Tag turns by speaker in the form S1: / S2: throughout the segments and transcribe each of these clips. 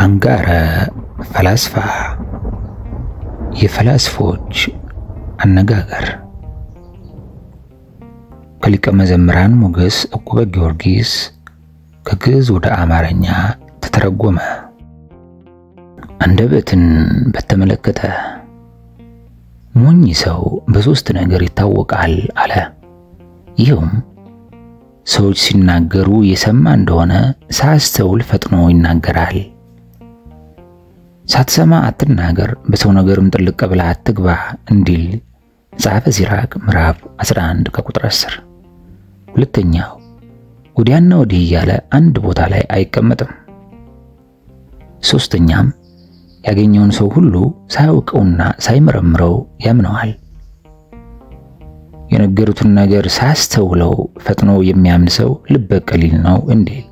S1: አንጋረ ፈላስፋ የፈላስፎች አነጋገር ከሊቀ መዘምራን ሞገስ ዕቁበ ጊዮርጊስ ከግዕዝ ወደ አማርኛ ተተረጎመ። አንደበትን በተመለከተ ሞኝ ሰው በሶስት ነገር ይታወቃል አለ። ይህም ሰዎች ሲናገሩ የሰማ እንደሆነ ሳያስተውል ፈጥኖ ይናገራል። ሳትሰማ አትናገር፣ በሰው ነገርም ጥልቅ ብለህ አትግባ እንዲል መጽሐፈ ሲራክ ምዕራፍ 11 ከቁጥር 10። ሁለተኛው ወዲያና ወዲህ እያለ አንድ ቦታ ላይ አይቀመጥም። ሶስተኛም ያገኘውን ሰው ሁሉ ሳያውቀውና ሳይመረምረው ያምነዋል። የነገሩትን ነገር ሳያስተውለው ፈጥኖ የሚያምን ሰው ልበ ቀሊል ነው እንዲል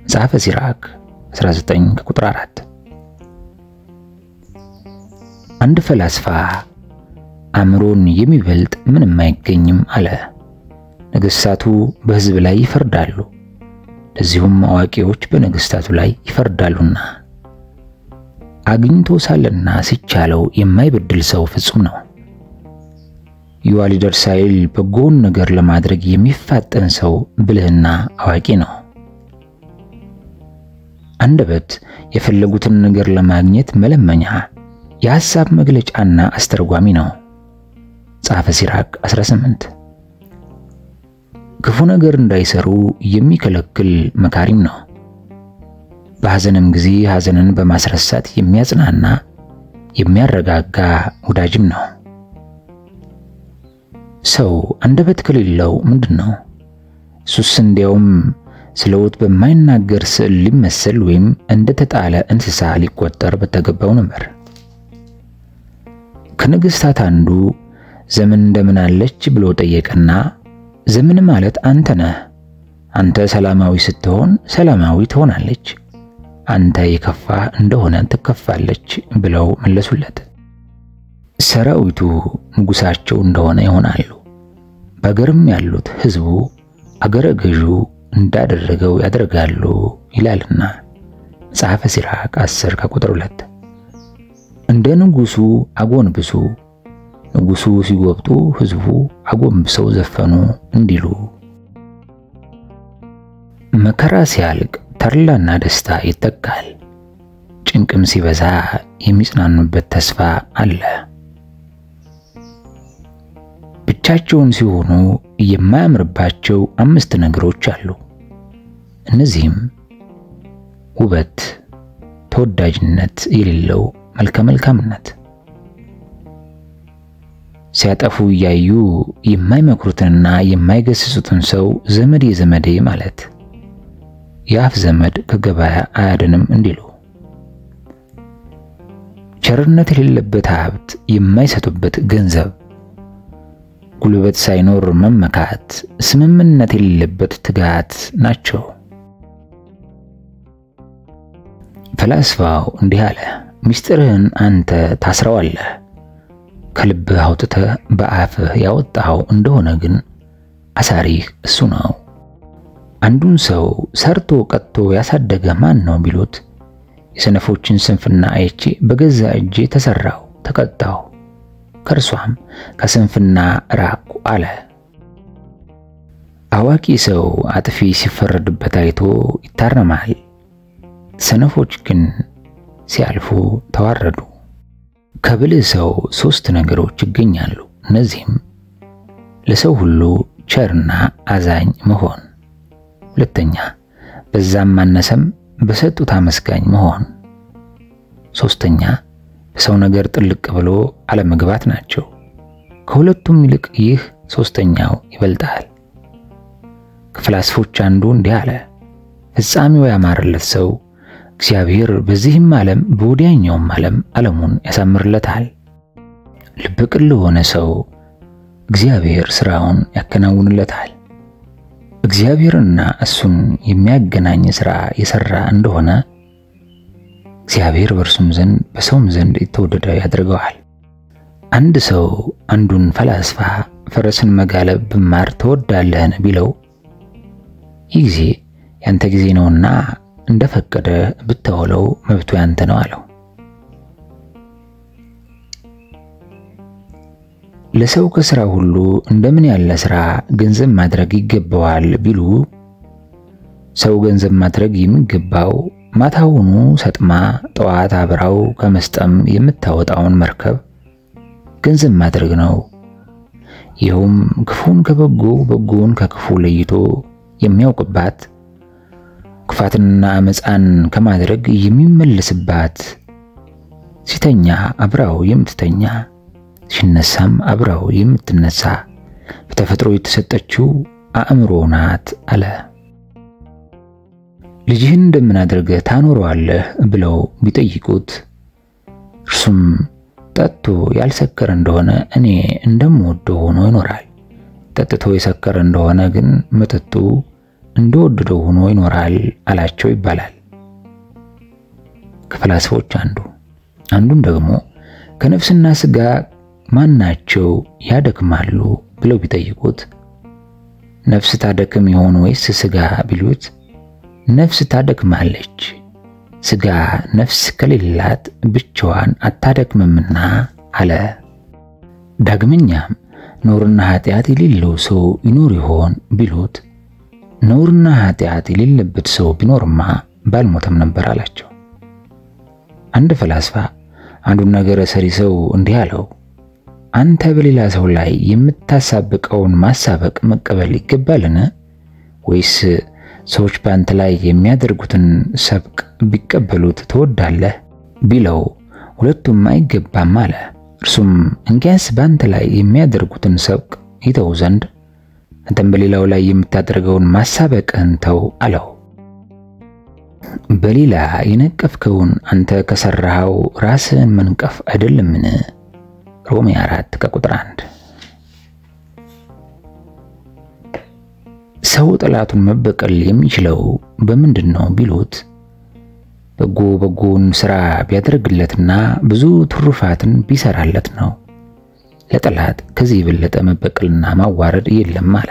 S1: መጽሐፈ ሲራክ 19 ከቁጥር 4። አንድ ፈላስፋ አእምሮን የሚበልጥ ምንም አይገኝም አለ። ነገሥታቱ በሕዝብ ላይ ይፈርዳሉ፣ ለዚሁም አዋቂዎች በነገሥታቱ ላይ ይፈርዳሉና። አግኝቶ ሳለና ሲቻለው የማይበድል ሰው ፍጹም ነው። ይዋሊደር ሳይል በጎን ነገር ለማድረግ የሚፋጠን ሰው ብልህና አዋቂ ነው። አንደበት የፈለጉትን ነገር ለማግኘት መለመኛ፣ የሐሳብ መግለጫና አስተርጓሚ ነው። መጽሐፈ ሲራክ 18። ክፉ ነገር እንዳይሰሩ የሚከለክል መካሪም ነው። በሐዘንም ጊዜ ሐዘንን በማስረሳት የሚያጽናና የሚያረጋጋ ወዳጅም ነው። ሰው አንደበት ከሌለው ምንድነው? እሱስ እንዲያውም ስለውት በማይናገር ስዕል ሊመሰል ወይም እንደተጣለ እንስሳ ሊቆጠር በተገባው ነበር። ከነገሥታት አንዱ ዘመን እንደምን አለች ብሎ ጠየቀና ዘመን ማለት አንተ ነህ፣ አንተ ሰላማዊ ስትሆን ሰላማዊ ትሆናለች፣ አንተ የከፋ እንደሆነ ትከፋለች ብለው መለሱለት። ሰራዊቱ ንጉሳቸው እንደሆነ ይሆናሉ፣ በአገርም ያሉት ሕዝቡ አገረ ገዡ እንዳደረገው ያደርጋሉ ይላልና መጽሐፈ ሲራክ 10 ከቁጥር 2። እንደ ንጉሱ አጎንብሱ፣ ንጉሱ ሲጎብጡ ሕዝቡ አጎንብሰው ዘፈኑ እንዲሉ። መከራ ሲያልቅ ተድላና ደስታ ይተካል፣ ጭንቅም ሲበዛ የሚጽናኑበት ተስፋ አለ። ብቻቸውን ሲሆኑ የማያምርባቸው 5 ነገሮች አሉ። እነዚህም ውበት፣ ተወዳጅነት የሌለው መልከ መልካምነት፣ ሲያጠፉ እያዩ የማይመክሩትንና የማይገስጹትን ሰው ዘመዴ ዘመዴ ማለት፣ የአፍ ዘመድ ከገበያ አያድንም እንዲሉ፣ ቸርነት የሌለበት ሀብት፣ የማይሰጡበት ገንዘብ፣ ጉልበት ሳይኖር መመካት፣ ስምምነት የሌለበት ትጋት ናቸው። ፈላስፋው እንዲህ አለ፣ ምስጢርህን አንተ ታስረዋለህ፣ ከልብህ አውጥተህ በአፍህ ያወጣው እንደሆነ ግን አሳሪህ እሱ ነው። አንዱን ሰው ሰርቶ ቀጥቶ ያሳደገ ማን ነው ቢሉት የሰነፎችን ስንፍና አይቼ በገዛ እጄ ተሰራው ተቀጣው፣ ከርሷም ከስንፍና ራቁ አለ። አዋቂ ሰው አጥፊ ሲፈረድበት አይቶ ይታረማል፣ ሰነፎች ግን ሲያልፉ ተዋረዱ። ከብልህ ሰው 3 ነገሮች ይገኛሉ። እነዚህም ለሰው ሁሉ ቸርና አዛኝ መሆን፣ ሁለተኛ በዛም ማነሰም በሰጡት አመስጋኝ መሆን፣ ሶስተኛ በሰው ነገር ጥልቅ ብሎ አለመግባት ናቸው። ከሁለቱም ይልቅ ይህ ሶስተኛው ይበልጣል። ከፈላስፎች አንዱ እንዲህ አለ፣ ፍጻሜው ያማረለት ሰው እግዚአብሔር በዚህም ዓለም በወዲያኛውም ዓለም ዓለሙን ያሳምርለታል። ልበ ቅን ለሆነ ሰው እግዚአብሔር ሥራውን ያከናውንለታል። እግዚአብሔርና እሱን የሚያገናኝ ሥራ የሠራ እንደሆነ እግዚአብሔር በእርሱም ዘንድ በሰውም ዘንድ የተወደደ ያደርገዋል። አንድ ሰው አንዱን ፈላስፋ ፈረስን መጋለብ ብማር ትወዳለህን ቢለው ይህ ጊዜ ያንተ ጊዜ ነውና እንደፈቀደ ብታውለው መብቱ ያንተ ነው አለው። ለሰው ከሥራ ሁሉ እንደምን ያለ ሥራ ገንዘብ ማድረግ ይገባዋል ቢሉ ሰው ገንዘብ ማድረግ የሚገባው ማታውኑ ሰጥማ ጠዋት አብራው ከመስጠም የምታወጣውን መርከብ ገንዘብ ማድረግ ነው። ይኸውም ክፉን ከበጎ በጎን ከክፉ ለይቶ የሚያውቅባት ክፋትና አመፃን ከማድረግ የሚመለስባት ሲተኛ አብራው የምትተኛ ሲነሳም አብራው የምትነሳ በተፈጥሮ የተሰጠችው አእምሮ ናት አለ። ልጅህን እንደምን አድርገህ ታኖረዋለህ ብለው ቢጠይቁት እርሱም ጠጥቶ ያልሰከረ እንደሆነ እኔ እንደምወደው ሆኖ ይኖራል፣ ጠጥቶ የሰከረ እንደሆነ ግን መጠጡ እንደወደደው ሆኖ ይኖራል አላቸው ይባላል። ከፈላስፎች አንዱን ደግሞ ከነፍስና ስጋ ማናቸው ያደክማሉ ብለው ቢጠይቁት ነፍስ ታደክም ይሆን ወይስ ስጋ ቢሉት ነፍስ ታደክማለች፣ ስጋ ነፍስ ከሌላት ብቻዋን አታደክምምና አለ። ዳግመኛም ነውርና ኃጢአት የሌለው ሰው ይኖር ይሆን ቢሉት ነውርና ኃጢአት የሌለበት ሰው ቢኖርማ ባልሞተም ነበር አላቸው። አንድ ፈላስፋ አንዱን ነገር ሰሪ ሰው እንዲህ አለው፣ አንተ በሌላ ሰው ላይ የምታሳብቀውን ማሳበቅ መቀበል ይገባልን? ወይስ ሰዎች በአንተ ላይ የሚያደርጉትን ሰብቅ ቢቀበሉት ትወዳለህ ቢለው ሁለቱም አይገባም አለ። እርሱም እንኪያስ በአንተ ላይ የሚያደርጉትን ሰብቅ ይተው ዘንድ አንተም በሌላው ላይ የምታደርገውን ማሳበቅህን ተው አለው። በሌላ የነቀፍከውን አንተ ከሰራኸው ራስህን መንቀፍ አይደለምን? ሮሜ 4:1 ሰው ጠላቱን መበቀል የሚችለው በምንድነው ቢሉት በጎውን ሥራ ቢያደርግለትና ብዙ ትሩፋትን ቢሰራለት ነው። ለጠላት ከዚህ የበለጠ መበቀልና ማዋረድ የለም አለ።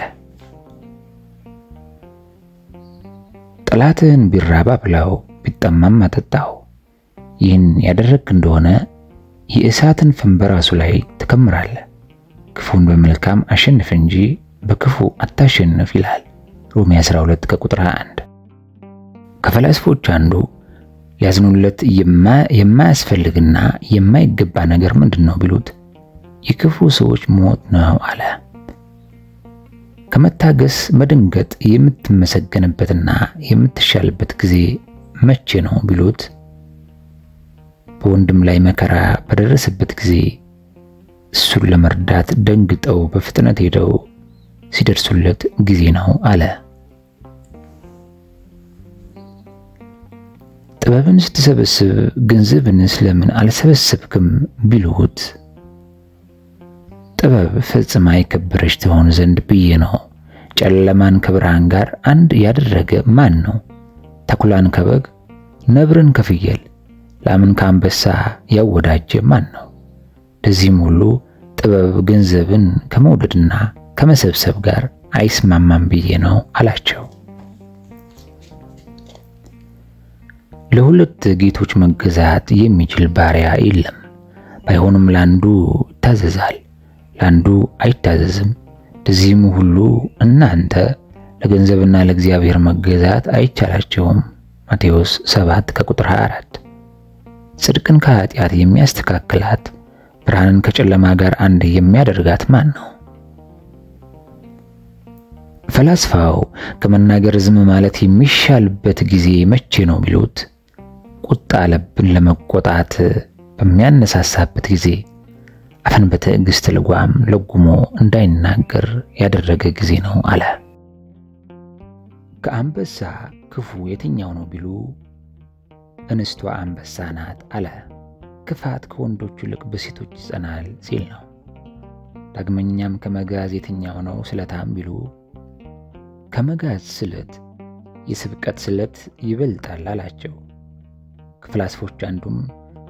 S1: ጠላትህን ቢራባ ብላው ቢጠማም አጠጣው። ይህን ያደረግክ እንደሆነ የእሳትን ፍም በራሱ ላይ ትከምራለህ። ክፉን በመልካም አሸንፍ እንጂ በክፉ አታሸንፍ ይላል ሮሜ 12:1። ከፈላስፎች አንዱ ሊያዝኑለት የማያስፈልግና የማይገባ ነገር ምንድነው ቢሉት የክፉ ሰዎች ሞት ነው አለ። ከመታገስ መደንገጥ የምትመሰገንበትና የምትሻልበት ጊዜ መቼ ነው ቢሉት በወንድም ላይ መከራ በደረሰበት ጊዜ እሱን ለመርዳት ደንግጠው በፍጥነት ሄደው ሲደርሱለት ጊዜ ነው አለ። ጥበብን ስትሰበስብ ገንዘብን ስለምን አልሰበሰብክም ቢሉት ጥበብ ፈጽማ የከበረች ትሆን ዘንድ ብዬ ነው። ጨለማን ከብርሃን ጋር አንድ ያደረገ ማን ነው? ተኩላን ከበግ፣ ነብርን ከፍየል፣ ላምን ከአንበሳ ያወዳጀ ማን ነው? ለዚህም ሁሉ ጥበብ ገንዘብን ከመውደድና ከመሰብሰብ ጋር አይስማማም ብዬ ነው አላቸው። ለሁለት ጌቶች መገዛት የሚችል ባሪያ የለም። ባይሆንም ላንዱ ይታዘዛል፣ ላንዱ አይታዘዝም። ለዚህም ሁሉ እናንተ ለገንዘብና ለእግዚአብሔር መገዛት አይቻላቸውም። ማቴዎስ 7:24። ጽድቅን ከኃጢአት የሚያስተካክላት ብርሃንን ከጨለማ ጋር አንድ የሚያደርጋት ማን ነው? ፈላስፋው ከመናገር ዝም ማለት የሚሻልበት ጊዜ መቼ ነው ቢሉት ቁጣ ልብን ለመቆጣት በሚያነሳሳበት ጊዜ አፈን በትዕግስት ልጓም ለጉሞ እንዳይናገር ያደረገ ጊዜ ነው አለ። ከአንበሳ ክፉ የትኛው ነው ቢሉ እንስቷ አንበሳ ናት አለ። ክፋት ከወንዶች ይልቅ በሴቶች ይጸናል ሲል ነው። ዳግመኛም ከመጋዝ የትኛው ነው ስለታም ቢሉ ከመጋዝ ስለት የስብቀት ስለት ይበልጣል አላቸው። ከፈላስፎች አንዱም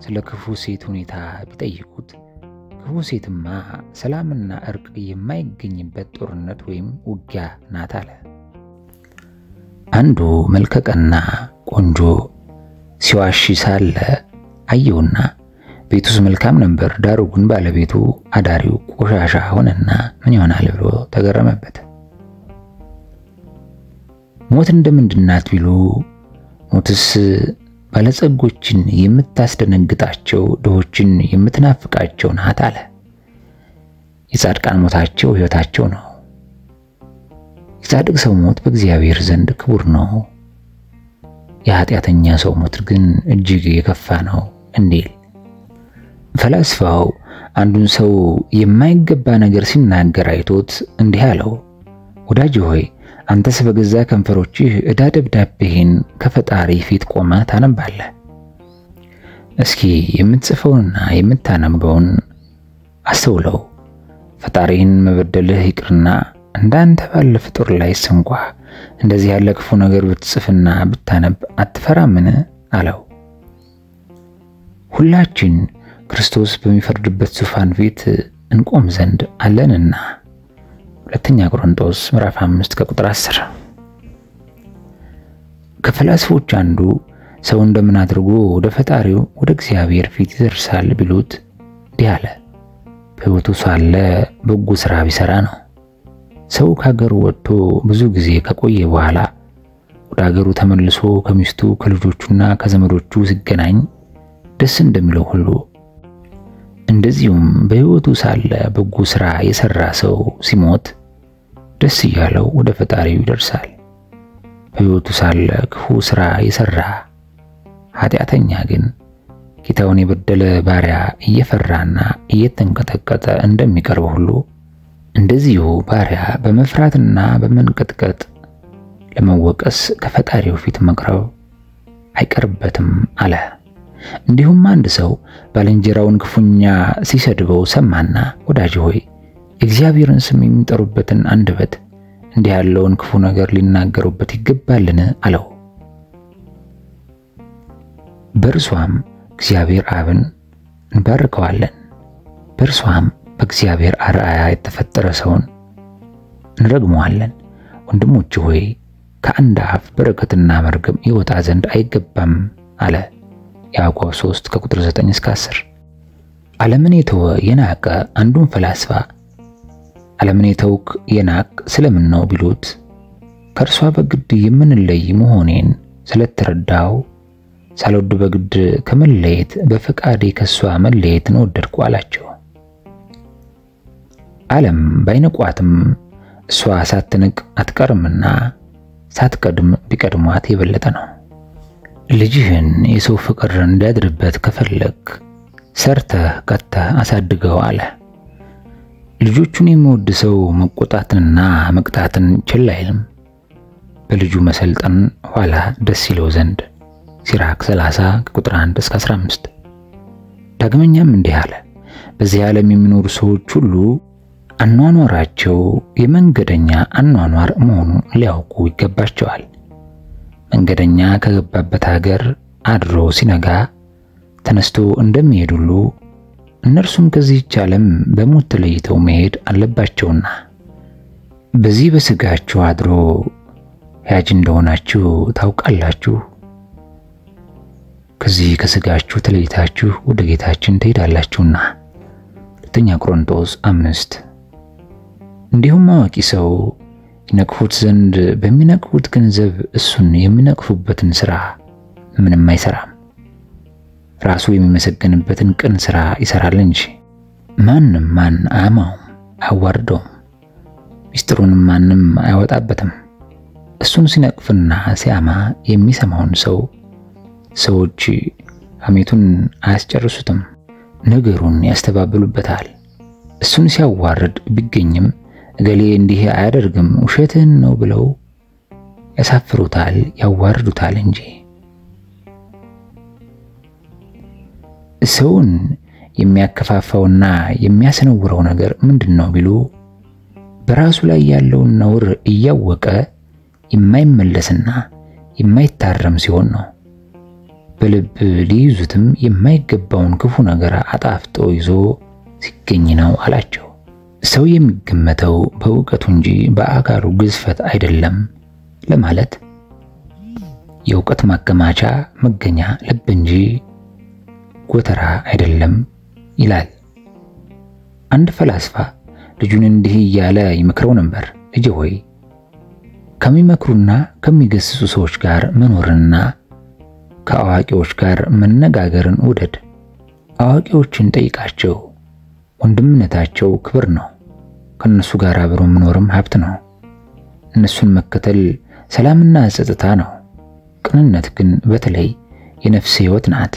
S1: ስለ ክፉ ሴት ሁኔታ ቢጠይቁት ክፉ ሴትማ ሰላምና እርቅ የማይገኝበት ጦርነት ወይም ውጊያ ናት አለ። አንዱ መልከቀና ቆንጆ ሲዋሽ ሳለ አየውና ቤቱስ መልካም ነበር፣ ዳሩ ግን ባለቤቱ አዳሪው ቆሻሻ ሆነና ምን ይሆናል ብሎ ተገረመበት። ሞት እንደምንድናት ቢሉ ሞትስ ባለጸጎችን የምታስደነግጣቸው ድሆችን የምትናፍቃቸው ናት አለ። የጻድቃን ሞታቸው ሕይወታቸው ነው። የጻድቅ ሰው ሞት በእግዚአብሔር ዘንድ ክቡር ነው። የኃጢአተኛ ሰው ሞት ግን እጅግ የከፋ ነው እንዲል ፈላስፋው አንዱን ሰው የማይገባ ነገር ሲናገር አይቶት እንዲህ አለው፣ ወዳጅ ሆይ አንተስ በገዛ ከንፈሮችህ ዕዳ ደብዳቤህን ከፈጣሪ ፊት ቆመህ ታነባለህ። እስኪ የምትጽፈውንና የምታነበውን አስተውለው። ፈጣሪህን መበደልህ ይቅርና እንዳንተ ባለ ፍጡር ላይስ እንኳ እንደዚህ ያለ ክፉ ነገር ብትጽፍና ብታነብ አትፈራምን አለው። ሁላችን ክርስቶስ በሚፈርድበት ዙፋን ፊት እንቆም ዘንድ አለንና። ሁለተኛ ቆሮንቶስ ምዕራፍ 5 ከቁጥር 10። ከፈላስፎች አንዱ ሰው እንደምን አድርጎ ወደ ፈጣሪው ወደ እግዚአብሔር ፊት ይደርሳል ቢሉት እንዲህ አለ፣ በሕይወቱ ሳለ በጎ ሥራ ቢሰራ ነው። ሰው ከሀገሩ ወጥቶ ብዙ ጊዜ ከቆየ በኋላ ወደ ሀገሩ ተመልሶ ከሚስቱ ከልጆቹና ከዘመዶቹ ሲገናኝ ደስ እንደሚለው ሁሉ እንደዚሁም በሕይወቱ ሳለ በጎ ሥራ የሰራ ሰው ሲሞት ደስ እያለው ወደ ፈጣሪው ይደርሳል። በሕይወቱ ሳለ ክፉ ሥራ የሰራ ኃጢአተኛ ግን ጌታውን የበደለ ባሪያ እየፈራና እየተንቀጠቀጠ እንደሚቀርብ ሁሉ እንደዚሁ ባሪያ በመፍራትና በመንቀጥቀጥ ለመወቀስ ከፈጣሪው ፊት መቅረብ አይቀርበትም አለ። እንዲሁም አንድ ሰው ባልንጀራውን ክፉኛ ሲሰድበው ሰማና ወዳጅ ሆይ እግዚአብሔርን ስም የሚጠሩበትን አንደበት እንዲህ ያለውን ክፉ ነገር ሊናገሩበት ይገባልን አለው። በእርሷም እግዚአብሔር አብን እንባርከዋለን፣ በእርሷም በእግዚአብሔር አርአያ የተፈጠረ ሰውን እንረግመዋለን። ወንድሞች ሆይ ከአንድ አፍ በረከትና መርገም ይወጣ ዘንድ አይገባም አለ። ያዕቆብ 3 ከቁጥር 9 እስከ 10። ዓለምን የተወ የናቀ አንዱን ፈላስፋ ዓለምን የተውክ የናቅ ስለምን ነው ቢሉት ከእርሷ በግድ የምንለይ መሆኔን ስለተረዳው ሳልወድ በግድ ከመለየት በፈቃዴ ከሷ መለየትን ወደድኩ አላቸው። ዓለም ባይነቋትም እሷ ሳትንቅ አትቀርምና ሳትቀድም ቢቀድሟት የበለጠ ነው። ልጅህን የሰው ፍቅር እንዲያድርበት ከፈለክ ሰርተህ ቀጥተህ አሳድገው አለ። ልጆቹን የሚወድ ሰው መቆጣትንና መቅጣትን ችላ አይልም፣ በልጁ መሰልጠን ኋላ ደስ ይለው ዘንድ ሲራክ 30 ከቁጥር 1 እስከ 15። ዳግመኛም እንዲህ አለ፣ በዚህ ዓለም የሚኖሩ ሰዎች ሁሉ አኗኗራቸው የመንገደኛ አኗኗር መሆኑን ሊያውቁ ይገባቸዋል። መንገደኛ ከገባበት ሀገር አድሮ ሲነጋ ተነስቶ እንደሚሄድ ሁሉ እነርሱም ከዚህች ዓለም በሞት ተለይተው መሄድ አለባቸውና በዚህ በስጋችሁ አድሮ ያጅ እንደሆናችሁ ታውቃላችሁ። ከዚህ ከስጋችሁ ተለይታችሁ ወደ ጌታችን ትሄዳላችሁና። ሁለተኛ ቆሮንቶስ 5። እንዲሁም አዋቂ ሰው ይነቅፉት ዘንድ በሚነቅፉት ገንዘብ እሱን የሚነቅፉበትን ሥራ ምንም አይሰራም። ራሱ የሚመሰገንበትን ቅን ሥራ ይሰራል እንጂ ማንም ማን አያማውም አያዋርደውም፣ ሚስጥሩንም ማንም አያወጣበትም። እሱን ሲነቅፍና ሲያማ የሚሰማውን ሰዎች ሐሜቱን አያስጨርሱትም፣ ነገሩን ያስተባብሉበታል። እሱን ሲያዋርድ ቢገኝም እገሌ እንዲህ አያደርግም ውሸትህን ነው ብለው ያሳፍሩታል፣ ያዋርዱታል እንጂ። ሰውን የሚያከፋፋውና የሚያስነውረው ነገር ምንድነው ቢሉ በራሱ ላይ ያለውን ነውር እያወቀ የማይመለስና የማይታረም ሲሆን ነው። በልብ ሊይዙትም የማይገባውን ክፉ ነገር አጣፍጦ ይዞ ሲገኝ ነው አላቸው። ሰው የሚገመተው በእውቀቱ እንጂ በአካሉ ግዝፈት አይደለም ለማለት የእውቀት ማከማቻ መገኛ ልብ እንጂ ጎተራ አይደለም ይላል። አንድ ፈላስፋ ልጁን እንዲህ እያለ ይመክረው ነበር። ልጄ ሆይ ከሚመክሩና ከሚገስጹ ሰዎች ጋር መኖርንና ከአዋቂዎች ጋር መነጋገርን ውደድ። አዋቂዎችን ጠይቃቸው፣ ወንድምነታቸው ክብር ነው። ከነሱ ጋር አብሮ መኖርም ሀብት ነው። እነሱን መከተል ሰላምና ጸጥታ ነው። ቅንነት ግን በተለይ የነፍስ ሕይወት ናት።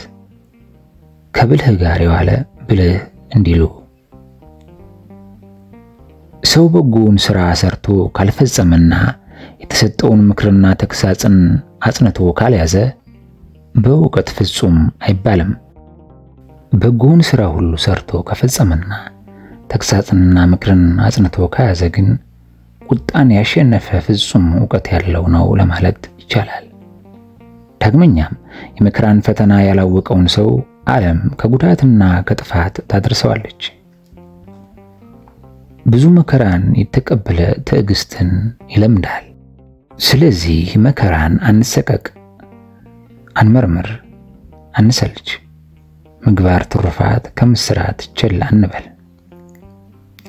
S1: ከብልህ ጋር የዋለ ብልህ እንዲሉ ሰው በጎውን ሥራ ሰርቶ ካልፈጸመና የተሰጠውን ምክርና ተግሳጽን አጽንቶ ካልያዘ በእውቀት ፍጹም አይባልም። በጎውን ሥራ ሁሉ ሰርቶ ከፈጸመና ተግሳጽንና ምክርን አጽንቶ ከያዘ ግን ቁጣን ያሸነፈ ፍጹም ዕውቀት ያለው ነው ለማለት ይቻላል። ዳግመኛም የመከራን ፈተና ያላወቀውን ሰው ዓለም ከጉዳትና ከጥፋት ታደርሰዋለች። ብዙ መከራን የተቀበለ ትዕግስትን ይለምዳል። ስለዚህ መከራን አንሰቀቅ፣ አንመርምር፣ አንሰልች። ምግባር ትሩፋት ከምስራት ቸል አንበል።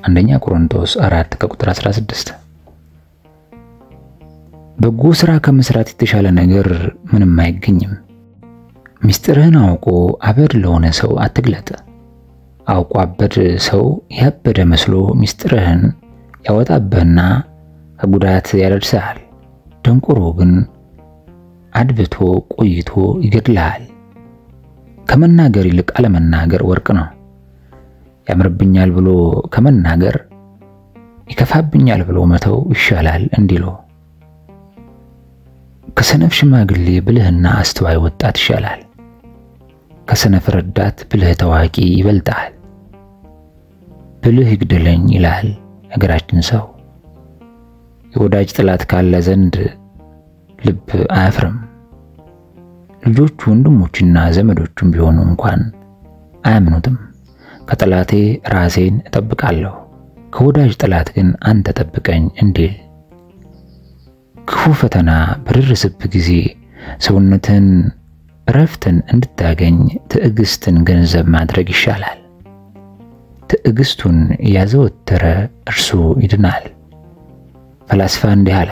S1: አንደኛ ቆሮንቶስ 4:16። በጎ ሥራ ከመስራት የተሻለ ነገር ምንም አይገኝም። ምስጢርህን አውቆ አበድ ለሆነ ሰው አትግለጥ። አውቆ አበድ ሰው ያበደ መስሎ ምስጢርህን ያወጣብህና ከጉዳት ያደርሳል። ደንቆሮ ግን አድብቶ ቆይቶ ይገድላል። ከመናገር ይልቅ አለመናገር ወርቅ ነው። ያምርብኛል ብሎ ከመናገር ይከፋብኛል ብሎ መተው ይሻላል እንዲሉ ከሰነፍ ሽማግሌ ብልህና አስተዋይ ወጣት ይሻላል። ከሰነፍ ረዳት ብልህ ታዋቂ ይበልጣል። ብልህ ይግደለኝ ይላል ነገራችን ሰው። የወዳጅ ጥላት ካለ ዘንድ ልብ አያፍርም። ልጆቹ ወንድሞችና ዘመዶቹም ቢሆኑ እንኳን አያምኑትም። ከጥላቴ ራሴን እጠብቃለሁ፣ ከወዳጅ ጥላት ግን አንተ ጠብቀኝ እንዲል ክፉ ፈተና በደረሰብህ ጊዜ ሰውነትን እረፍትን እንድታገኝ ትዕግስትን ገንዘብ ማድረግ ይሻላል። ትዕግስቱን ያዘወተረ እርሱ ይድናል። ፈላስፋ እንዲህ አለ፣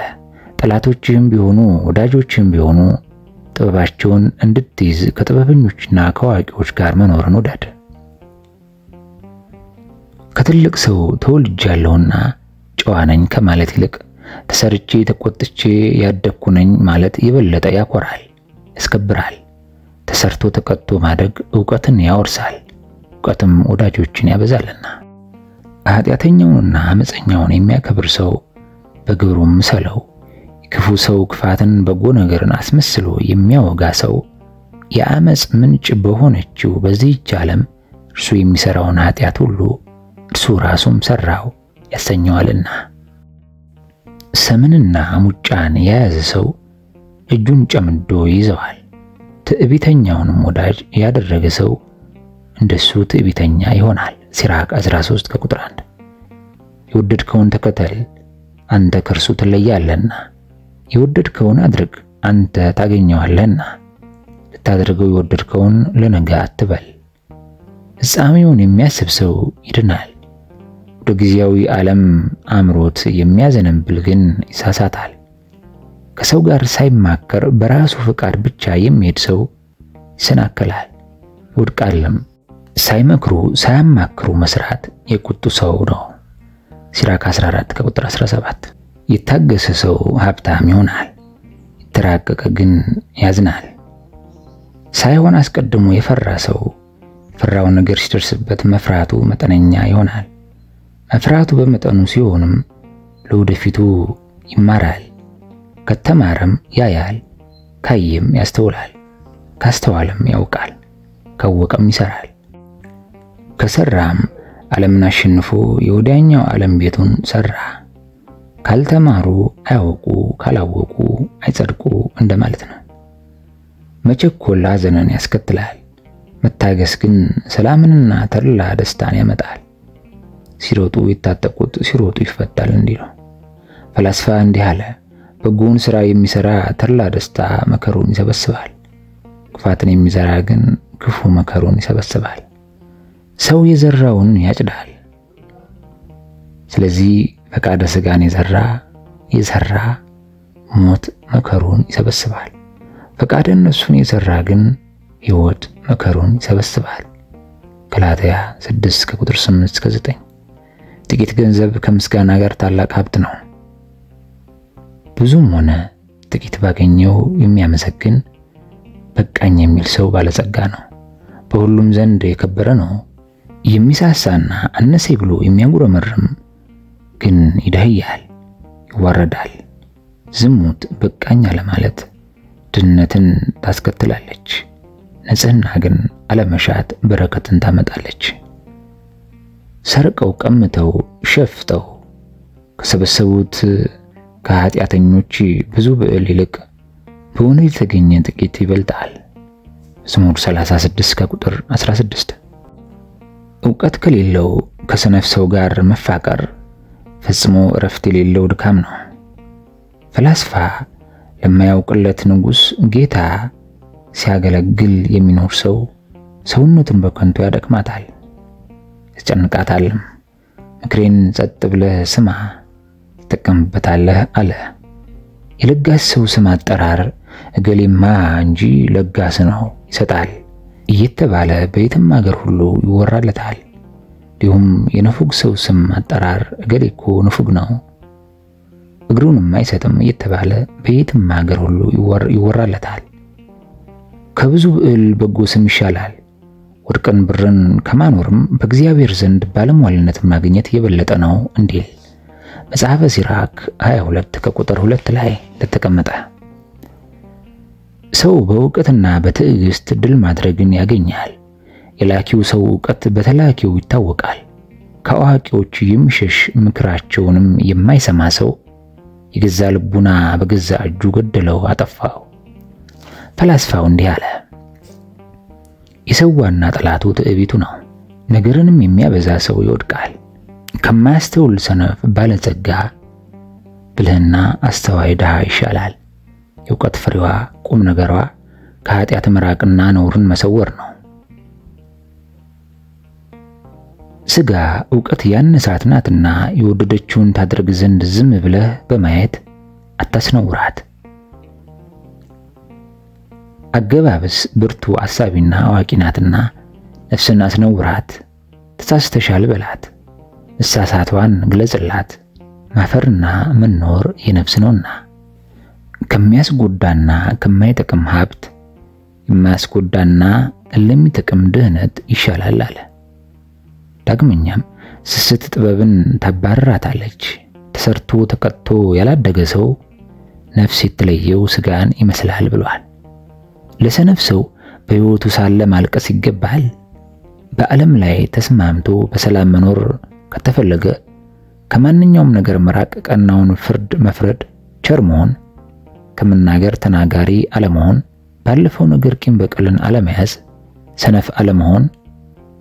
S1: ጠላቶችህም ቢሆኑ ወዳጆችህም ቢሆኑ ጥበባቸውን እንድትይዝ ከጥበበኞችና ከአዋቂዎች ጋር መኖርን ውደድ። ከትልቅ ሰው ተወልጃለሁና ጨዋ ነኝ ከማለት ይልቅ ተሰርቼ ተቆጥቼ ያደግኩ ነኝ ማለት የበለጠ ያኮራል፣ ያስከብራል። ተሰርቶ ተቀጥቶ ማደግ ዕውቀትን ያወርሳል፣ ዕውቀትም ወዳጆችን ያበዛልና። ኃጢአተኛውንና አመፀኛውን የሚያከብር ሰው በግብሩም ምሰለው። የክፉ ሰው ክፋትን በጎ ነገርን አስመስሎ የሚያወጋ ሰው የአመፅ ምንጭ በሆነችው በዚህች ዓለም እርሱ የሚሰራውን ኃጢአት ሁሉ እርሱ ራሱም ሰራው ያሰኘዋልና። ሰምንና ሙጫን የያዘ ሰው እጁን ጨምዶ ይዘዋል። ትዕቢተኛውንም ወዳጅ ያደረገ ሰው እንደሱ ትዕቢተኛ ይሆናል። ሲራክ 13:1። የወደድከውን ተከተል አንተ ከርሱ ትለያለህና፣ የወደድከውን አድርግ አንተ ታገኘዋለህና። ልታደርገው የወደድከውን ለነገ አትበል። ፍጻሜውን የሚያስብ ሰው ይድናል። ወደ ጊዜያዊ ዓለም አምሮት የሚያዘነብል ግን ይሳሳታል። ከሰው ጋር ሳይማከር በራሱ ፍቃድ ብቻ የሚሄድ ሰው ይሰናከላል፣ ይወድቃልም። ሳይመክሩ ሳያማክሩ መስራት የቁጡ ሰው ነው። ሲራክ 14:17። የታገሰ ሰው ሀብታም ይሆናል፣ የተራቀቀ ግን ያዝናል። ሳይሆን አስቀድሞ የፈራ ሰው ፈራው ነገር ሲደርስበት መፍራቱ መጠነኛ ይሆናል። መፍራቱ በመጠኑ ሲሆንም ለወደፊቱ ይማራል። ከተማረም ያያል፣ ካየም ያስተውላል፣ ካስተዋለም ያውቃል፣ ካወቀም ይሰራል። ከሰራም ዓለምን አሸንፎ የወዲያኛው ዓለም ቤቱን ሰራ። ካልተማሩ አያውቁ፣ ካላወቁ አይጸድቁ እንደማለት ነው። መቸኮል ሐዘንን ያስከትላል፣ መታገስ ግን ሰላምንና ተድላ ደስታን ያመጣል። ሲሮጡ የታጠቁት ሲሮጡ ይፈታል እንዲሉ ፈላስፋ እንዲህ አለ፣ በጎን ሥራ የሚሰራ ተድላ ደስታ መከሩን ይሰበስባል። ክፋትን የሚዘራ ግን ክፉ መከሩን ይሰበስባል። ሰው የዘራውን ያጭዳል። ስለዚህ ፈቃደ ሥጋን የዘራ ሞት መከሩን ይሰበስባል። ፈቃደ ነፍሱን የዘራ ግን ሕይወት መከሩን ይሰበስባል። ገላትያ 6:8-9። ጥቂት ገንዘብ ከምስጋና ጋር ታላቅ ሀብት ነው። ብዙም ሆነ ጥቂት ባገኘው የሚያመሰግን በቃኝ የሚል ሰው ባለጸጋ ነው። በሁሉም ዘንድ የከበረ ነው። የሚሳሳና አነሰ ብሎ የሚያጉረመርም ግን ይደህያል፣ ይዋረዳል። ዝሙት በቃኝ አለማለት ድህነትን ታስከትላለች። ንጽሕና ግን አለመሻት በረከትን ታመጣለች። ሰርቀው ቀምተው ሸፍተው ከሰበሰቡት ከኃጢአተኞች ብዙ ብዕል ይልቅ በእውነት የተገኘ ጥቂት ይበልጣል። መዝሙር 36:16። ዕውቀት ከሌለው ከሰነፍ ሰው ጋር መፋቀር ፈጽሞ እረፍት የሌለው ድካም ነው። ፈላስፋ ለማያውቅለት ንጉሥ ጌታ ሲያገለግል የሚኖር ሰው ሰውነቱን በከንቱ ያደክማታል፣ ያስጨንቃታልም። ምክሬን ጸጥ ብለህ ስማ ትጠቀምበታለህ አለ። የለጋስ ሰው ስም አጠራር እገሌማ እንጂ ለጋስ ነው ይሰጣል እየተባለ በየትም ሀገር ሁሉ ይወራለታል። እንዲሁም የንፉግ ሰው ስም አጠራር እገሌ እኮ ንፉግ ነው እግሩንም አይሰጥም እየተባለ በየትም ሀገር ሁሉ ይወራለታል። ከብዙ ብዕል በጎ ስም ይሻላል። ወርቅን ብርን ከማኖርም በእግዚአብሔር ዘንድ ባለሟልነት ማግኘት የበለጠ ነው እንዲል መጽሐፈ ሲራክ 22:2 ላይ ተቀመጠ። ሰው በእውቀትና በትዕግስት ድል ማድረግን ያገኛል። የላኪው ሰው ዕውቀት በተላኪው ይታወቃል። ከአዋቂዎች የሚሸሽ ምክራቸውንም የማይሰማ ሰው የገዛ ልቡና በገዛ እጁ ገደለው አጠፋው። ፈላስፋው እንዲህ አለ፣ የሰው ዋና ጠላቱ ትዕቢቱ ነው። ነገርንም የሚያበዛ ሰው ይወድቃል። ከማያስተውል ሰነፍ ባለጸጋ ብልህና አስተዋይ ድሃ ይሻላል። የእውቀት ፍሬዋ ቁም ነገሯ ከኃጢአት መራቅና ነውርን መሰወር ነው። ሥጋ ዕውቀት ያነሳት ናትና የወደደችውን ታደርግ ዘንድ ዝም ብለህ በማየት አታስነውራት። አገባብስ ብርቱ አሳቢና አዋቂ ናትና ነፍስን አስነውራት። ተሳስተሻል በላት፣ መሳሳቷን ግለጽላት። ማፈርና መኖር የነፍስ ነውና ከሚያስጎዳና ከማይጠቅም ሀብት የማያስጎዳና ለሚጠቅም ድህነት ይሻላል አለ። ዳግመኛም ስስት ጥበብን ታባረራታለች። ተሰርቶ ተቀጥቶ ያላደገ ሰው ነፍስ የተለየው ሥጋን ይመስላል ብሏል። ለሰነፍ ሰው በሕይወቱ ሳለ ማልቀስ ይገባል። በዓለም ላይ ተስማምቶ በሰላም መኖር ከተፈለገ ከማንኛውም ነገር መራቅ፣ ቀናውን ፍርድ መፍረድ፣ ቸር መሆን፣ ከመናገር ተናጋሪ አለመሆን፣ ባለፈው ነገር ቂም በቀልን አለመያዝ፣ ሰነፍ አለመሆን፣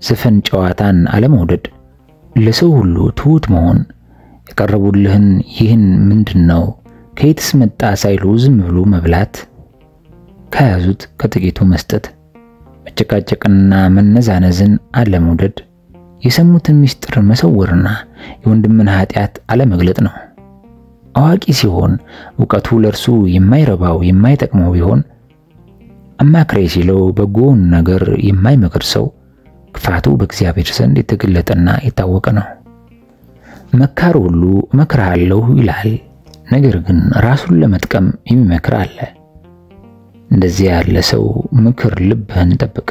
S1: ዘፈን ጨዋታን አለመውደድ፣ ለሰው ሁሉ ትሁት መሆን፣ ያቀረቡልህን ይህን ምንድነው ከየትስ መጣ ሳይሉ ዝም ብሎ መብላት፣ ከያዙት ከጥቂቱ መስጠት፣ መጨቃጨቅና መነዛነዝን አለመውደድ፣ የሰሙትን ምስጢር መሰወርና የወንድምን ኃጢአት አለመግለጥ ነው። አዋቂ ሲሆን ዕውቀቱ ለርሱ የማይረባው የማይጠቅመው ቢሆን አማክሬ ሲለው በጎውን ነገር የማይመክር ሰው ክፋቱ በእግዚአብሔር ዘንድ የተገለጠና የታወቀ ነው። መካር ሁሉ እመክርሃለሁ ይላል፣ ነገር ግን ራሱን ለመጥቀም የሚመክር አለ። እንደዚህ ያለ ሰው ምክር ልብህን ጠብቅ፣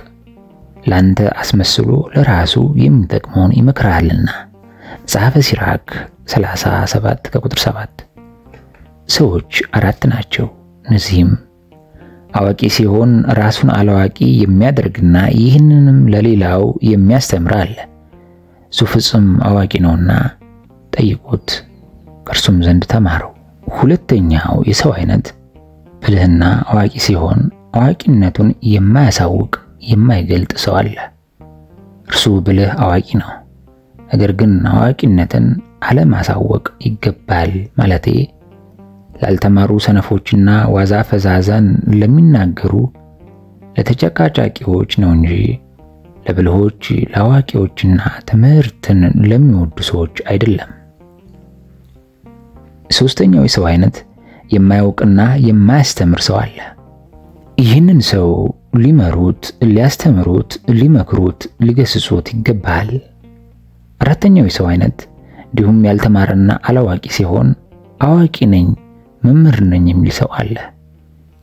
S1: ላንተ አስመስሎ ለራሱ የሚጠቅመውን ይመክርሃልና። መጽሐፈ ሲራክ 37:7። ሰዎች አራት ናቸው። እነዚህም አዋቂ ሲሆን ራሱን አላዋቂ የሚያደርግና ይህንንም ለሌላው የሚያስተምር አለ። እሱ ፍጹም አዋቂ ነውና ጠይቁት፣ ከእርሱም ዘንድ ተማሩ። ሁለተኛው የሰው አይነት ብልህና አዋቂ ሲሆን አዋቂነቱን የማያሳውቅ የማይገልጥ ሰው አለ። እርሱ ብልህ አዋቂ ነው፣ ነገር ግን አዋቂነትን አለማሳወቅ ይገባል። ማለቴ ላልተማሩ ሰነፎችና ዋዛ ፈዛዛን ለሚናገሩ ለተጨቃጫቂዎች ነው እንጂ ለብልሆች ለአዋቂዎችና ትምህርትን ለሚወዱ ሰዎች አይደለም። ሶስተኛው የሰው አይነት የማያውቅና የማያስተምር ሰው አለ። ይህንን ሰው ሊመሩት፣ ሊያስተምሩት፣ ሊመክሩት፣ ሊገስጹት ይገባል። አራተኛው የሰው አይነት እንዲሁም ያልተማረና አላዋቂ ሲሆን አዋቂ ነኝ መምህር ነኝ የሚል ሰው አለ።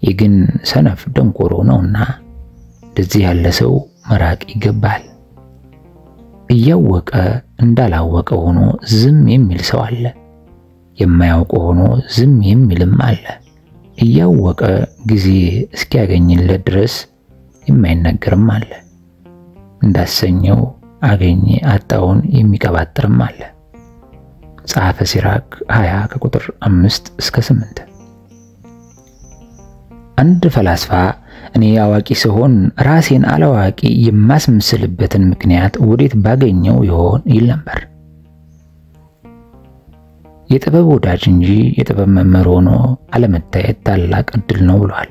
S1: ይህ ግን ሰነፍ ደንቆሮ ነውና እንደዚህ ያለ ሰው መራቅ ይገባል። እያወቀ እንዳላወቀ ሆኖ ዝም የሚል ሰው አለ። የማያውቅ ሆኖ ዝም የሚልም አለ። እያወቀ ጊዜ እስኪያገኝለት ድረስ የማይናገርም አለ። እንዳሰኘው አገኘ አጣውን የሚቀባጥርም አለ። ጸሐፈ ሲራክ 20 ከቁጥር 5 እስከ 8። አንድ ፈላስፋ እኔ አዋቂ ስሆን ራሴን አላዋቂ የማስመስልበትን ምክንያት ወዴት ባገኘው ይሆን ይል ነበር። የጥበብ ወዳጅ እንጂ የጥበብ መምህር ሆኖ አለመታየት ታላቅ ዕድል ነው ብሏል።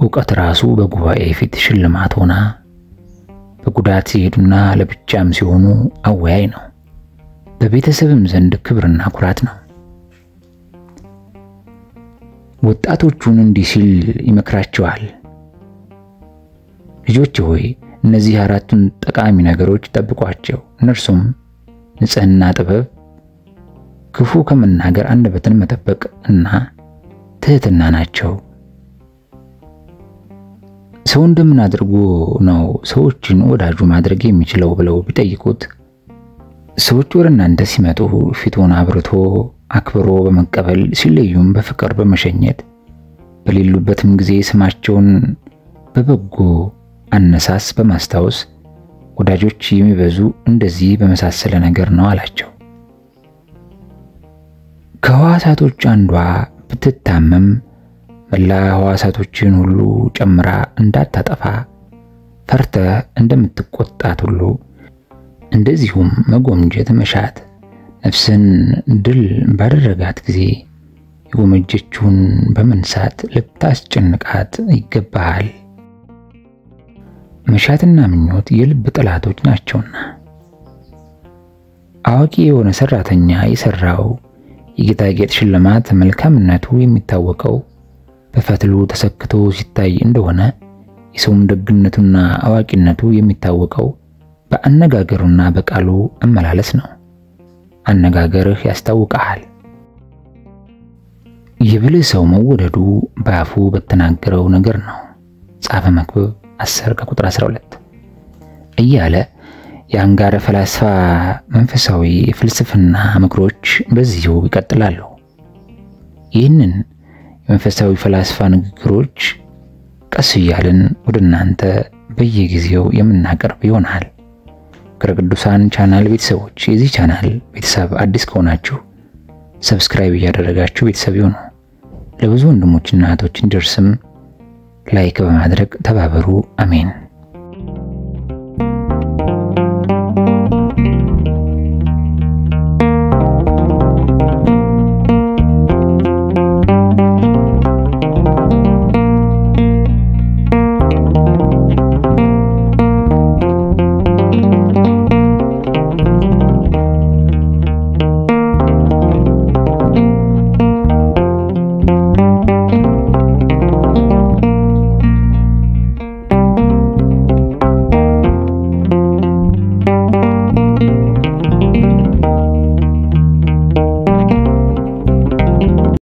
S1: ዕውቀት ራሱ በጉባኤ ፊት ሽልማት ሆና በጉዳት ሲሄዱና ለብቻም ሲሆኑ አወያይ ነው። በቤተሰብም ዘንድ ክብርና ኩራት ነው። ወጣቶቹን እንዲህ ሲል ይመክራቸዋል። ልጆች ሆይ እነዚህ አራቱን ጠቃሚ ነገሮች ጠብቋቸው። እነርሱም ንጽህና፣ ጥበብ፣ ክፉ ከመናገር አንደበትን መጠበቅ እና ትህትና ናቸው። ሰው እንደምን አድርጎ ነው ሰዎችን ወዳጁ ማድረግ የሚችለው ብለው ቢጠይቁት ሰዎች ወደ እናንተ ሲመጡ ፊቱን አብርቶ አክብሮ በመቀበል ሲለዩም በፍቅር በመሸኘት በሌሉበትም ጊዜ ስማቸውን በበጎ አነሳስ በማስታወስ ወዳጆች የሚበዙ እንደዚህ በመሳሰለ ነገር ነው አላቸው። ከሕዋሳቶች አንዷ ብትታመም መላ ሕዋሳቶችን ሁሉ ጨምራ እንዳታጠፋ ፈርተ እንደምትቆጣት ሁሉ እንደዚሁም መጎምጀት መሻት ነፍስን ድል ባደረጋት ጊዜ የጎመጀችውን በመንሳት ልታስጨንቃት ይገባል። መሻትና ምኞት የልብ ጠላቶች ናቸውና አዋቂ የሆነ ሰራተኛ የሰራው የጌጣጌጥ ሽልማት መልካምነቱ የሚታወቀው በፈትሉ ተሰክቶ ሲታይ እንደሆነ የሰውም ደግነቱና አዋቂነቱ የሚታወቀው በአነጋገሩና በቃሉ አመላለስ ነው። አነጋገርህ ያስታውቃል። የብልህ ሰው መወደዱ በአፉ በተናገረው ነገር ነው። ጸሐፈ መክብብ 10 ከቁጥር 12 እያለ የአንጋረ ፈላስፋ መንፈሳዊ ፍልስፍና ምክሮች በዚሁ ይቀጥላሉ። ይህንን የመንፈሳዊ ፈላስፋ ንግግሮች ቀስ እያልን ወደ እናንተ በየጊዜው የምናቀርብ ይሆናል። ቅዱሳን ቻናል ቤተሰቦች የዚህ ቻናል ቤተሰብ አዲስ ከሆናችሁ ሰብስክራይብ እያደረጋችሁ ቤተሰብ ይሁኑ። ለብዙ ወንድሞችና እህቶች እንዲደርስም ላይክ በማድረግ ተባበሩ። አሜን።